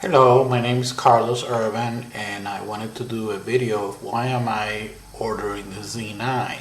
Hello, my name is Carlos Urban and I wanted to do a video of why am I ordering the Z9.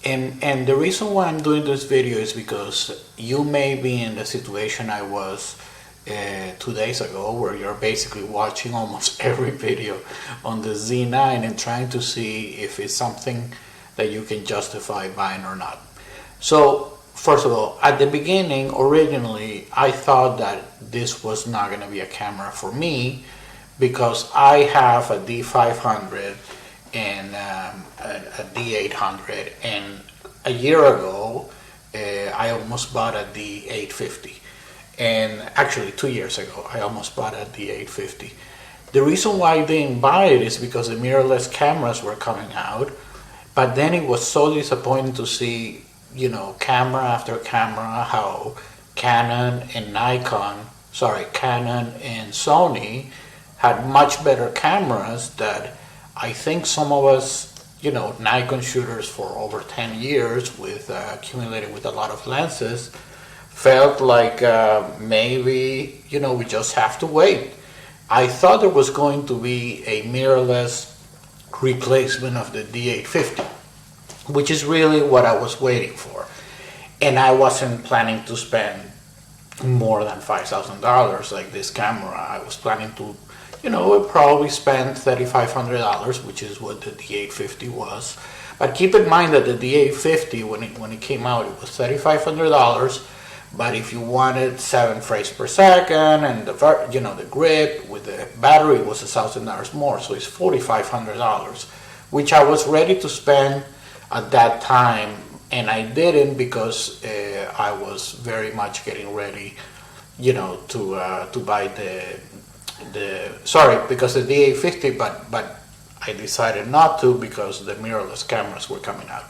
And the reason why I'm doing this video is because you may be in the situation I was 2 days ago, where you're basically watching almost every video on the Z9 and trying to see if it's something that you can justify buying or not. So first of all, at the beginning, originally, I thought that this was not going to be a camera for me because I have a D500 and a D800, and a year ago I almost bought a D850, and actually 2 years ago I almost bought a D850. The reason why I didn't buy it is because the mirrorless cameras were coming out, but then it was so disappointing to see, you know, camera after camera, how Canon and Sony had much better cameras that I think some of us, you know, Nikon shooters for over 10 years with accumulated with a lot of lenses, felt like maybe, you know, we just have to wait. I thought there was going to be a mirrorless replacement of the D850, which is really what I was waiting for. And I wasn't planning to spend more than $5,000 like this camera. I was planning to, you know, probably spend $3,500, which is what the D850 was. But keep in mind that the D850, when it came out, it was $3,500. But if you wanted 7 frames per second and the grip with the battery, it was $1,000 more. So it's $4,500, which I was ready to spend at that time, and I didn't because I was very much getting ready, you know, to buy because the D850, but I decided not to because the mirrorless cameras were coming out.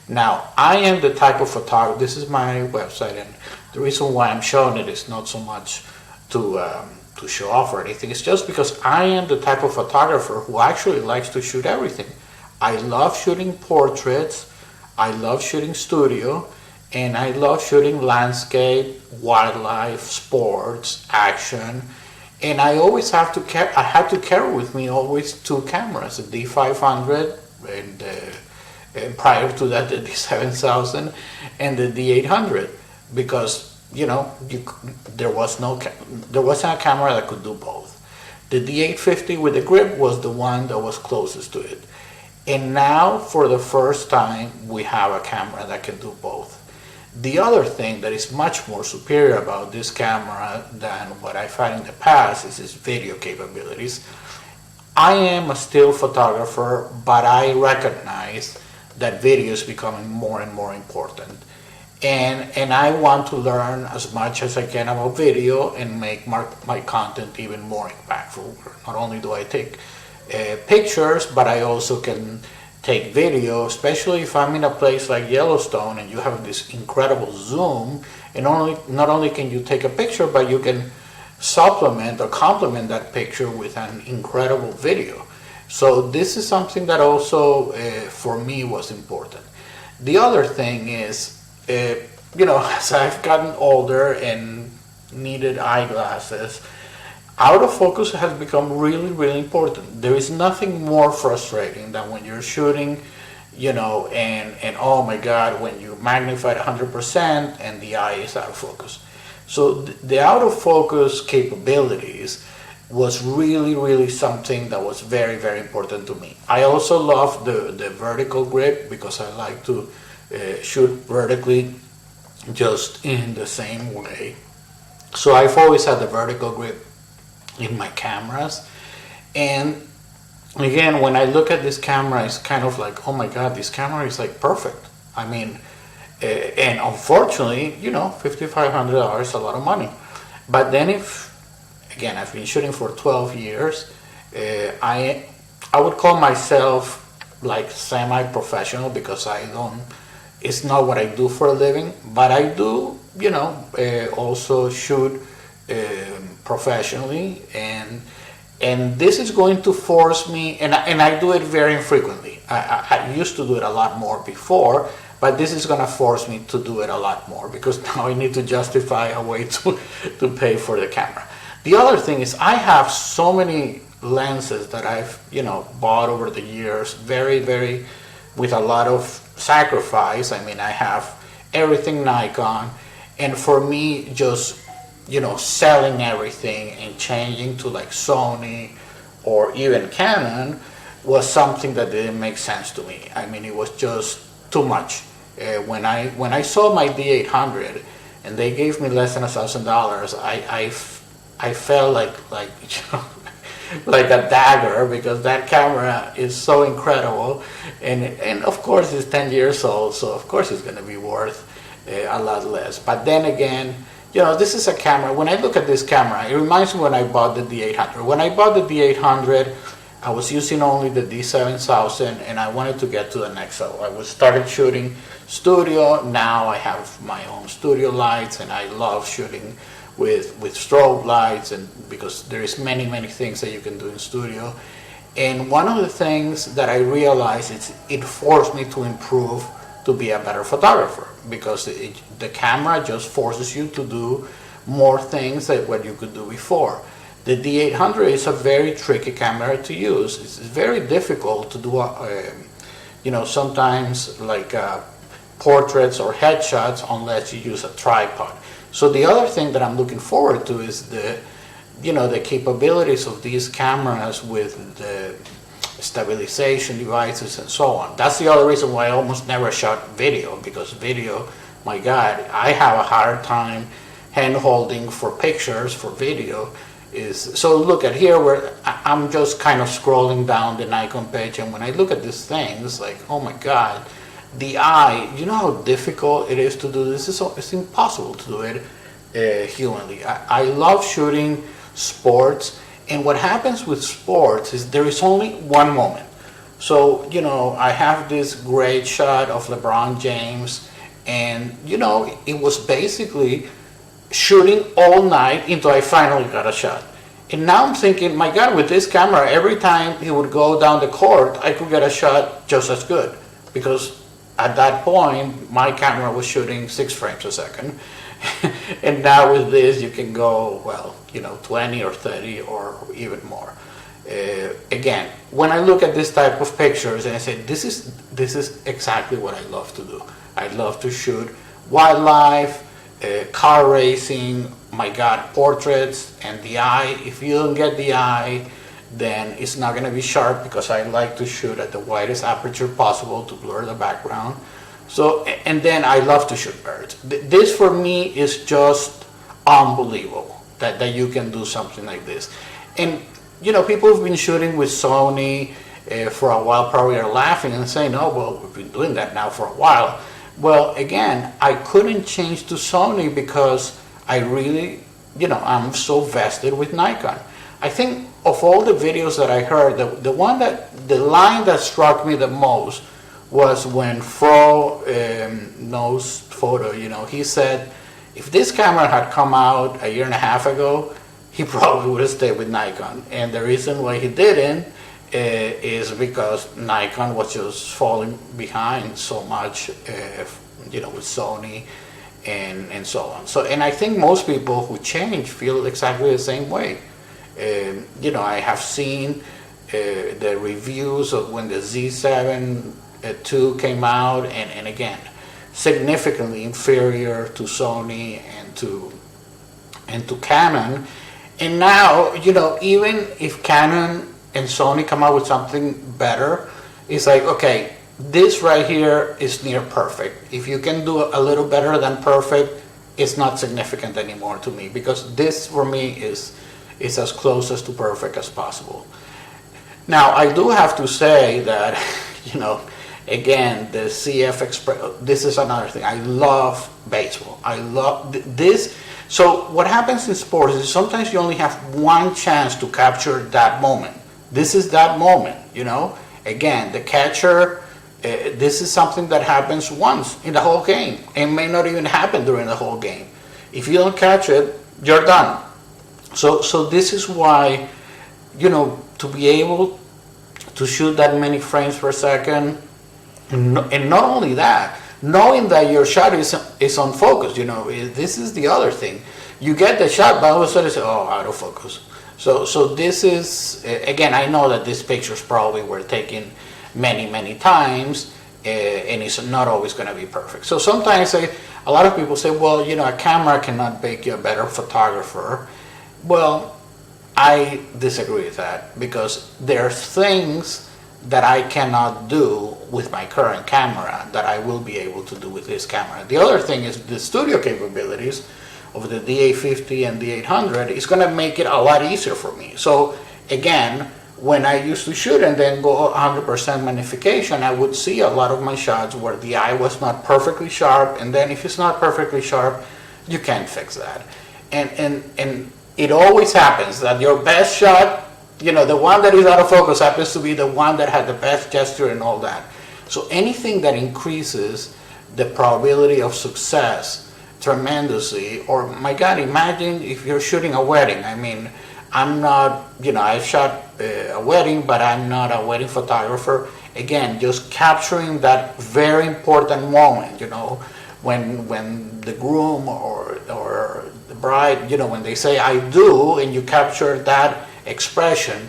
Now, I am the type of photographer, this is my website, and the reason why I'm showing it is not so much to show off or anything, it's just because I am the type of photographer who actually likes to shoot everything. I love shooting portraits, I love shooting studio, and I love shooting landscape, wildlife, sports, action, and I always have to carry with me always 2 cameras, the D500 and prior to that the D7000 and the D800, because, you know, there wasn't a camera that could do both. The D850 with the grip was the one that was closest to it. And now, for the first time, we have a camera that can do both. The other thing that is much more superior about this camera than what I've had in the past is its video capabilities. I am a still photographer, but I recognize that video is becoming more and more important. And I want to learn as much as I can about video and make my content even more impactful. Not only do I take pictures, but I also can take video, especially if I'm in a place like Yellowstone and you have this incredible zoom, and not only can you take a picture, but you can supplement or complement that picture with an incredible video. So this is something that also for me was important. The other thing is, you know, as I've gotten older and needed eyeglasses, autofocus has become really, really important. There is nothing more frustrating than when you're shooting, you know, and oh my God, when you magnify it 100% and the eye is out of focus. So the autofocus capabilities was really, really something that was very, very important to me. I also love the vertical grip because I like to shoot vertically just in the same way. So I've always had the vertical grip in my cameras, and again, when I look at this camera, it's kind of like, oh my God, this camera is like perfect. I mean, and unfortunately, you know, $5,500 is a lot of money. But then again, I've been shooting for 12 years, I would call myself like semi-professional because it's not what I do for a living, but I do, you know, also shoot professionally, and this is going to force me, and I do it very infrequently. I used to do it a lot more before, but this is going to force me to do it a lot more because now I need to justify a way to pay for the camera. The other thing is I have so many lenses that I've, bought over the years, very, with a lot of sacrifice. I mean, I have everything Nikon, and for me, just, selling everything and changing to like Sony or even Canon was something that didn't make sense to me. I mean, it was just too much. When I saw my D800 and they gave me less than $1,000, I felt like like a dagger, because that camera is so incredible, and of course it's 10 years old, so of course it's going to be worth a lot less. But then again, this is a camera. When I look at this camera, it reminds me when I bought the D800. When I bought the D800, I was using only the D7000, and I wanted to get to the next level. I started shooting studio. Now I have my own studio lights, and I love shooting with strobe lights, and because there is many things that you can do in studio. And one of the things that I realized is it forced me to improve to be a better photographer, because the camera just forces you to do more things than what you could do before. The D800 is a very tricky camera to use. It's very difficult to do, sometimes like portraits or headshots unless you use a tripod. So the other thing that I'm looking forward to is the capabilities of these cameras with the stabilization devices and so on. That's the other reason why I almost never shot video, because video, my God, I have a hard time hand holding for pictures. For video so look at here where I'm just kind of scrolling down the Nikon page, and when I look at this thing, it's like, oh my God, the eye, you know how difficult it is to do this? It's impossible to do it humanly. I love shooting sports, and what happens with sports is there is only one moment. So, I have this great shot of LeBron James, and, it was basically shooting all night until I finally got a shot. And now I'm thinking, my God, with this camera, every time he would go down the court, I could get a shot just as good, because at that point, my camera was shooting 6 frames a second. And now with this, you can go, 20 or 30 or even more. Again, when I look at this type of pictures and I say, this is exactly what I love to do. I love to shoot wildlife, car racing, my God, portraits, and the eye. If you don't get the eye, then it's not going to be sharp, because I like to shoot at the widest aperture possible to blur the background. So, and then I love to shoot birds. This for me is just unbelievable that you can do something like this. And people who've been shooting with Sony for a while probably are laughing and saying, oh, well, we've been doing that now for a while. Well, again, I couldn't change to Sony because I really, I'm so vested with Nikon. I think of all the videos that I heard, the line that struck me the most was when Fro knows photo. He said if this camera had come out a year and a half ago, he probably would have stayed with Nikon. And the reason why he didn't is because Nikon was just falling behind so much, with Sony and so on. So, and I think most people who change feel exactly the same way. I have seen the reviews of when the Z7 II came out, and again, significantly inferior to Sony and to Canon. And now, even if Canon and Sony come out with something better, it's like, okay, this right here is near perfect. If you can do a little better than perfect, it's not significant anymore to me, because this for me is as close as to perfect as possible. Now, I do have to say that, again, the CF Express, this is another thing. I love baseball. I love this. So what happens in sports is sometimes you only have one chance to capture that moment. This is that moment, Again, the catcher, this is something that happens once in the whole game. It may not even happen during the whole game. If you don't catch it, you're done. So this is why, to be able to shoot that many frames per second, and not only that, knowing that your shot is on focus. This is the other thing. You get the shot, but all of a sudden, oh, out of focus. So this is, again, I know that these pictures probably were taken many times, and it's not always going to be perfect. So sometimes a lot of people say, well, a camera cannot make you a better photographer. Well, I disagree with that, because there's things that I cannot do with my current camera that I will be able to do with this camera. The other thing is the studio capabilities of the D850 and D800 is going to make it a lot easier for me. So again, when I used to shoot and then go 100% magnification, I would see a lot of my shots where the eye was not perfectly sharp, and then if it's not perfectly sharp, you can't fix that. And it always happens that your best shot, the one that is out of focus happens to be the one that had the best gesture and all that. So anything that increases the probability of success tremendously, or my God, imagine if you're shooting a wedding. I mean, I'm not, I've shot a wedding, but I'm not a wedding photographer. Again, just capturing that very important moment, when the groom or the bride, when they say I do, and you capture that expression.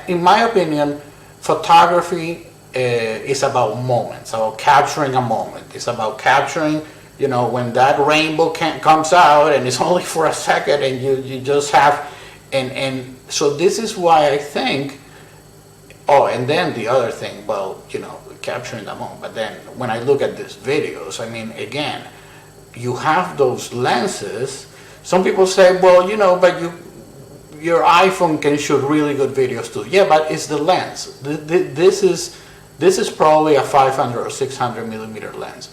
In my opinion, photography is about moments, about capturing a moment. It's about capturing, when that rainbow comes out and it's only for a second, and you just have, and so this is why I think, and then the other thing, capturing the moment. But then when I look at these videos, I mean, again, you have those lenses. Some people say, well, but your iPhone can shoot really good videos too. Yeah, but it's the lens. This is probably a 500 or 600 millimeter lens.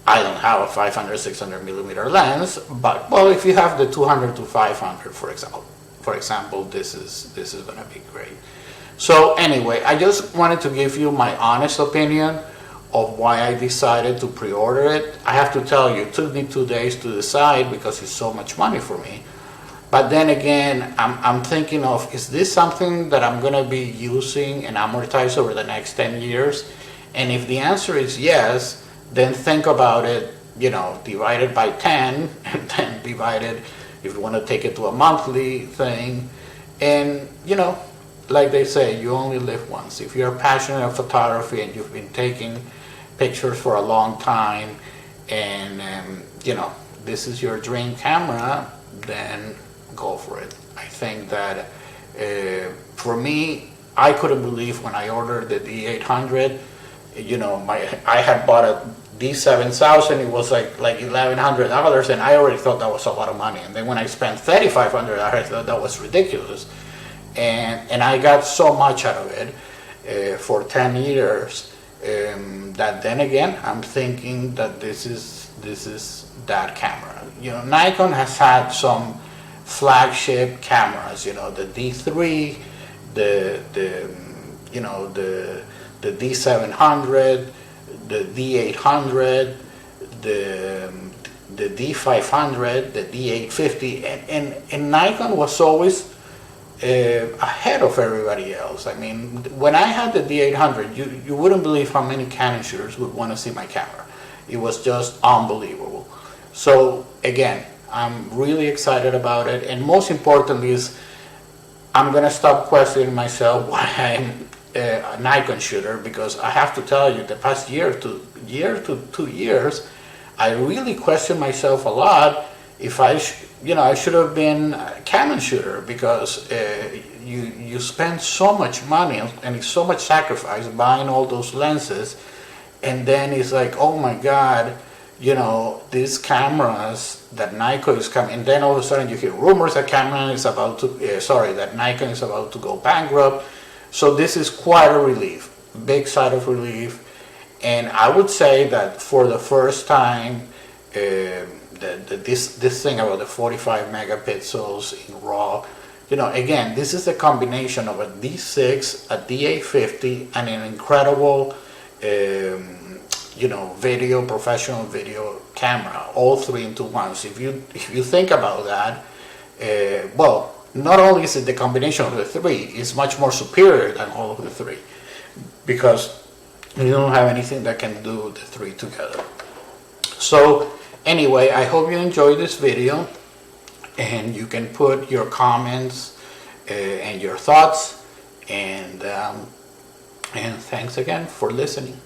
I don't have a 500, 600 millimeter lens, but if you have the 200 to 500, for example, this is going to be great. So anyway, I just wanted to give you my honest opinion of why I decided to pre-order it. I have to tell you, it took me 2 days to decide because it's so much money for me. But then again, I'm thinking of, is this something that I'm going to be using and amortize over the next 10 years? And if the answer is yes, then think about it, divide it by 10, and then divide it, if you want to take it to a monthly thing. And, like they say, you only live once. If you're passionate about photography and you've been taking pictures for a long time, and, this is your dream camera, then go for it. I think that for me, I couldn't believe when I ordered the D800. I had bought a D7000. It was like $1,100, and I already thought that was a lot of money. And then when I spent $3,500, I thought that was ridiculous. And I got so much out of it for 10 years that then again, I'm thinking that this is that camera. Nikon has had some flagship cameras, the D3, the D700, the D800, the D500, the D850, and Nikon was always ahead of everybody else. I mean, when I had the D800, you wouldn't believe how many Canon shooters would want to see my camera. It was just unbelievable. So again, I'm really excited about it, and most importantly is I'm gonna stop questioning myself why I'm a Nikon shooter, because I have to tell you, the past year to 2 years, I really question myself a lot if I should have been a Canon shooter, because you spend so much money and it's so much sacrifice buying all those lenses, and then it's like, oh my God, these cameras that Nikon is coming, and then all of a sudden you hear rumors that Nikon is about to go bankrupt. So this is quite a relief, big sigh of relief. And I would say that for the first time, this thing about the 45 megapixels in RAW, again, this is a combination of a D6, a D850, and an incredible professional video camera, all three into one. So if you think about that, not only is it the combination of the three, it's much more superior than all of the three, because You don't have anything that can do the three together. So anyway, I hope you enjoyed this video, and you can put your comments and your thoughts, and thanks again for listening.